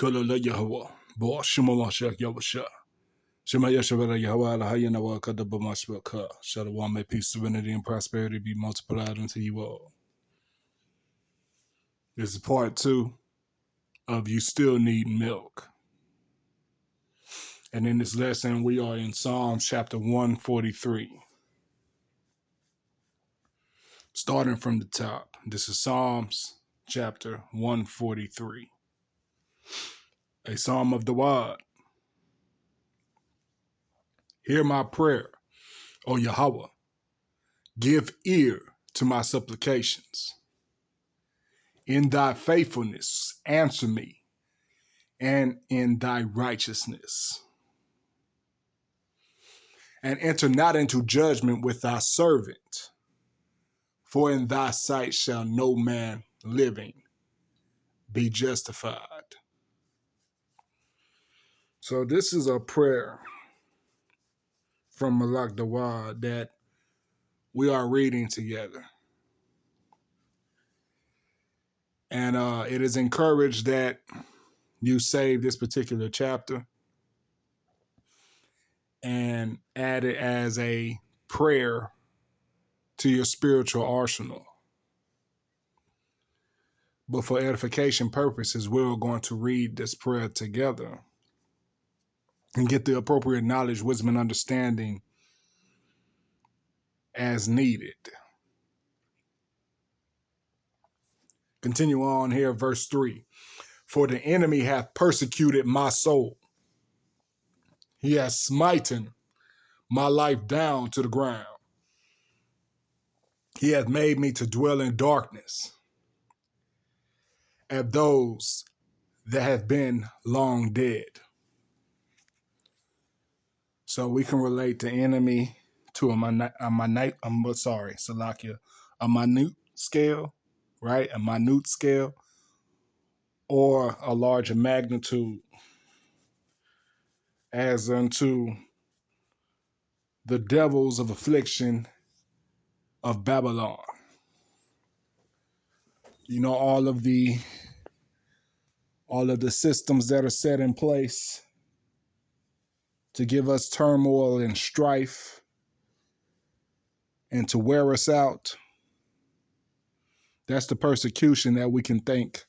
Kula Yahweh, Bo Shimama Shak Yawasha. Shema Yashavara Yahweh, Lahayana Kadabamashbaka. Shalom, may peace, serenity, and prosperity be multiplied unto you all. This is part 2 of You Still Need Milk. And in this lesson, we are in Psalms chapter 143. Starting from the top, this is Psalms chapter 143. A psalm of the Wad. Hear my prayer, O Yahweh. Give ear to my supplications. In thy faithfulness, answer me, and in thy righteousness. And enter not into judgment with thy servant, for in thy sight shall no man living be justified. So this is a prayer from Malak Dawad that we are reading together. And it is encouraged that you save this particular chapter and add it as a prayer to your spiritual arsenal. But for edification purposes, we're going to read this prayer together and get the appropriate knowledge, wisdom, and understanding as needed. Continue on here, verse 3. For the enemy hath persecuted my soul. He has smitten my life down to the ground. He hath made me to dwell in darkness, as those that have been long dead. So we can relate the enemy to a minute scale, right? A minute scale, or a larger magnitude, as unto the devils of affliction of Babylon. You know, all of the systems that are set in place to give us turmoil and strife and to wear us out. That's the persecution that we can think.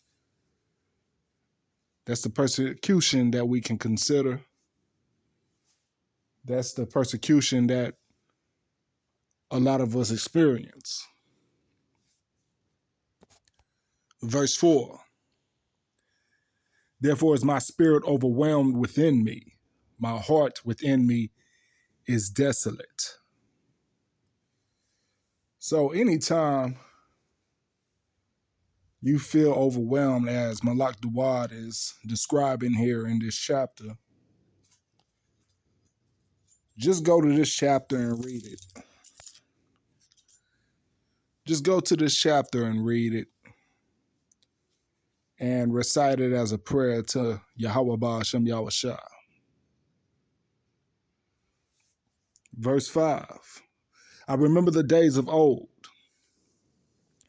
That's the persecution that we can consider. That's the persecution that a lot of us experience. Verse 4. Therefore is my spirit overwhelmed within me. My heart within me is desolate. So anytime you feel overwhelmed, as Malak Dawad is describing here in this chapter, just go to this chapter and read it. Just go to this chapter and read it and recite it as a prayer to Yahweh Ba'ashem Yahweh. Verse 5. I remember the days of old.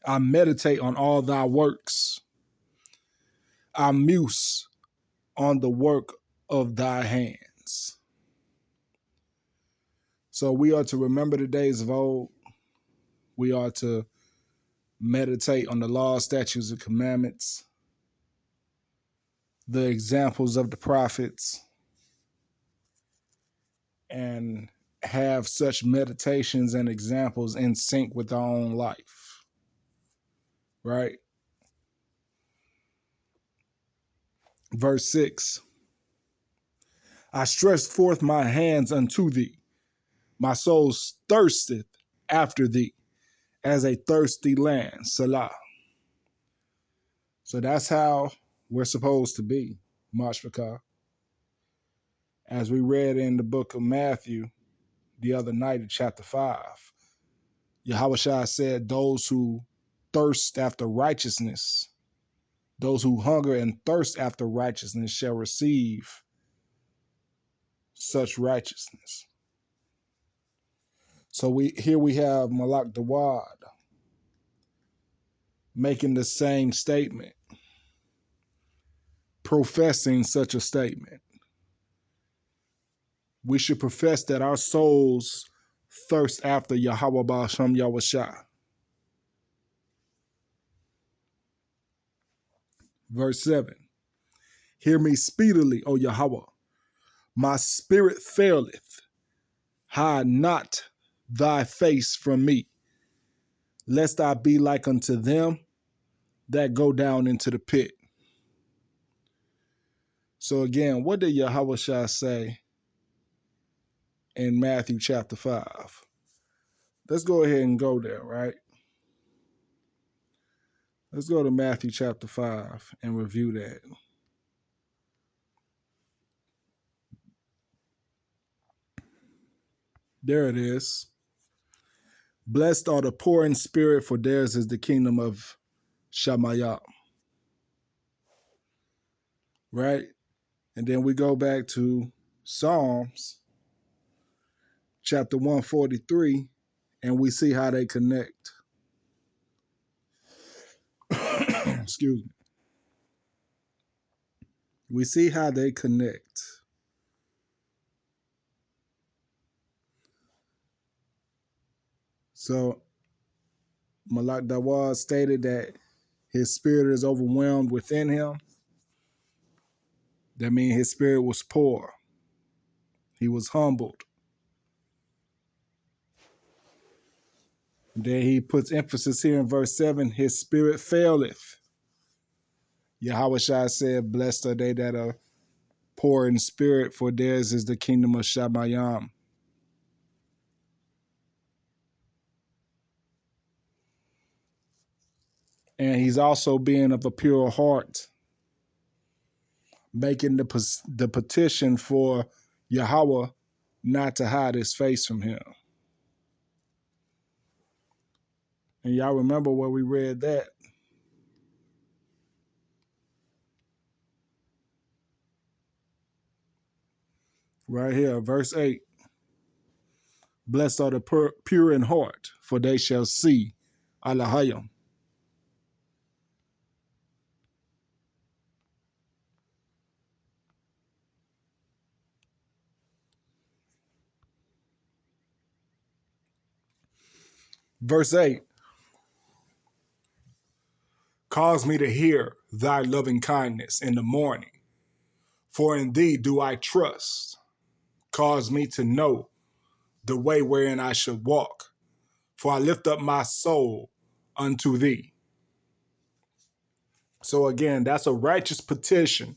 I meditate on all thy works. I muse on the work of thy hands. So we are to remember the days of old. We are to meditate on the laws, statutes, and commandments, the examples of the prophets, and have such meditations and examples in sync with our own life, right? Verse 6. I stretch forth my hands unto thee. My soul thirsteth after thee as a thirsty land. Salah. So that's how we're supposed to be, Mashbaka. As we read in the book of Matthew the other night in chapter 5, Yahweh Shai said, those who thirst after righteousness, those who hunger and thirst after righteousness shall receive such righteousness. So we have Malak Dawad making the same statement. professing such a statement. We should profess that our souls thirst after Yahweh Ba'ashem Yahushua. Verse 7. Hear me speedily, O Yahweh. My spirit faileth. Hide not thy face from me, lest I be like unto them that go down into the pit. So again, what did Yahushua say in Matthew chapter 5? Let's go ahead and go there, right? Let's go to Matthew chapter 5 and review that. There it is. Blessed are the poor in spirit, for theirs is the kingdom of Shamayah. Right? And then we go back to Psalms chapter 143, and we see how they connect. Excuse me. We see how they connect. So Malak Dawah stated that his spirit is overwhelmed within him. That means his spirit was poor. He was humbled. And then he puts emphasis here in verse 7, his spirit faileth. Yahweh Shai said, blessed are they that are poor in spirit, for theirs is the kingdom of Shamayam. And he's also being of a pure heart, making the petition for Yahweh not to hide his face from him. And y'all remember where we read that? Right here, verse 8. Blessed are the pure in heart, for they shall see Allahayim. Verse 8. Cause me to hear thy loving kindness in the morning, for in thee do I trust. Cause me to know the way wherein I should walk, for I lift up my soul unto thee. So again, that's a righteous petition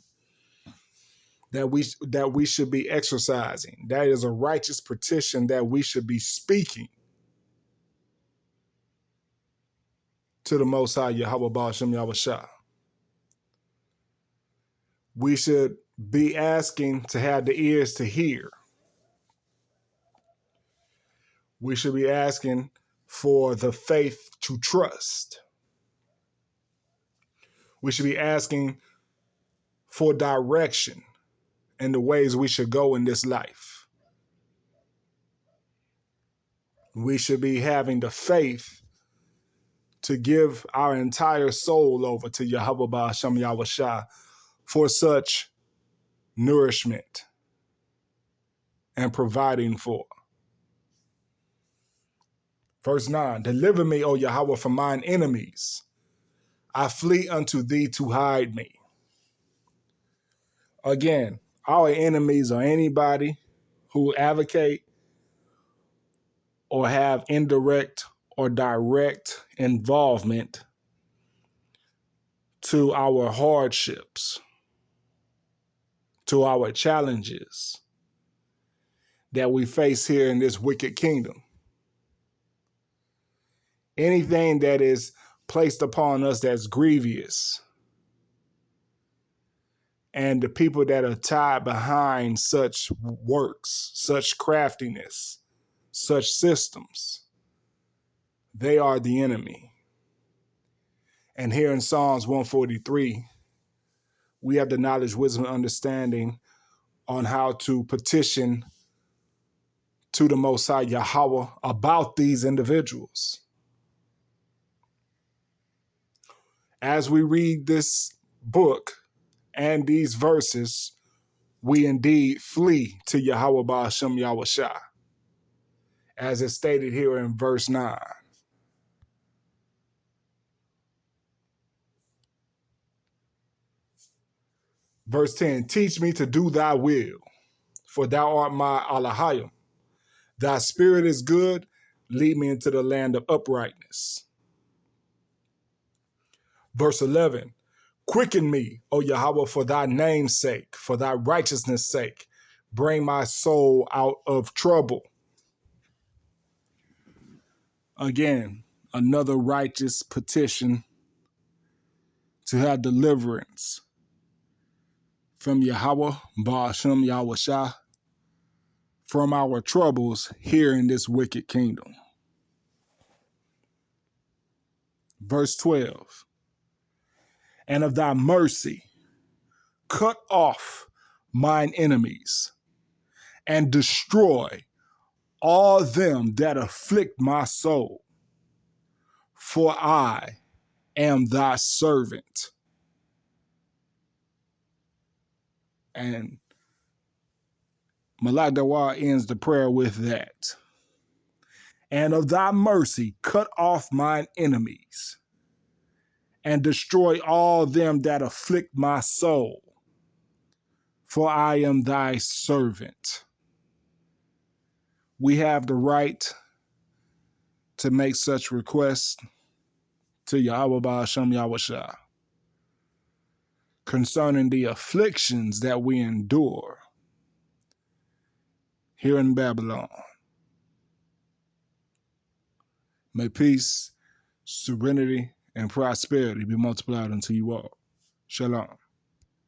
that we should be exercising. That is a righteous petition that we should be speaking to the Most High Yahweh Ba'ashem Yahushua. We should be asking to have the ears to hear. We should be asking for the faith to trust. We should be asking for direction in the ways we should go in this life. We should be having the faith to give our entire soul over to Yahweh Ba'ashem Yahushua for such nourishment and providing for. Verse 9, deliver me, O Yahweh, from mine enemies. I flee unto thee to hide me. Again, our enemies are anybody who advocate or have indirect or direct involvement to our hardships, to our challenges that we face here in this wicked kingdom. Anything that is placed upon us that's grievous, and the people that are tied behind such works, such craftiness, such systems, they are the enemy. And here in Psalms 143, we have the knowledge, wisdom, and understanding on how to petition to the Most High Yahweh about these individuals. As we read this book and these verses, we indeed flee to Yahweh Ba'ashem Yahushua, as it's stated here in verse 9. Verse 10, teach me to do thy will, for thou art my Alahayim. Thy spirit is good, lead me into the land of uprightness. Verse 11, quicken me, O Yahweh, for thy name's sake, for thy righteousness' sake. Bring my soul out of trouble. Again, another righteous petition to have deliverance from Yahweh, Ba'ashem Yahushua, from our troubles here in this wicked kingdom. Verse 12, and of thy mercy, cut off mine enemies and destroy all them that afflict my soul, for I am thy servant. And Malak Dawar ends the prayer with that. And of thy mercy, cut off mine enemies and destroy all them that afflict my soul, for I am thy servant. We have the right to make such requests to Yahweh Ba'ashem Yahushua concerning the afflictions that we endure here in Babylon. May peace, serenity, and prosperity be multiplied unto you all. Shalom.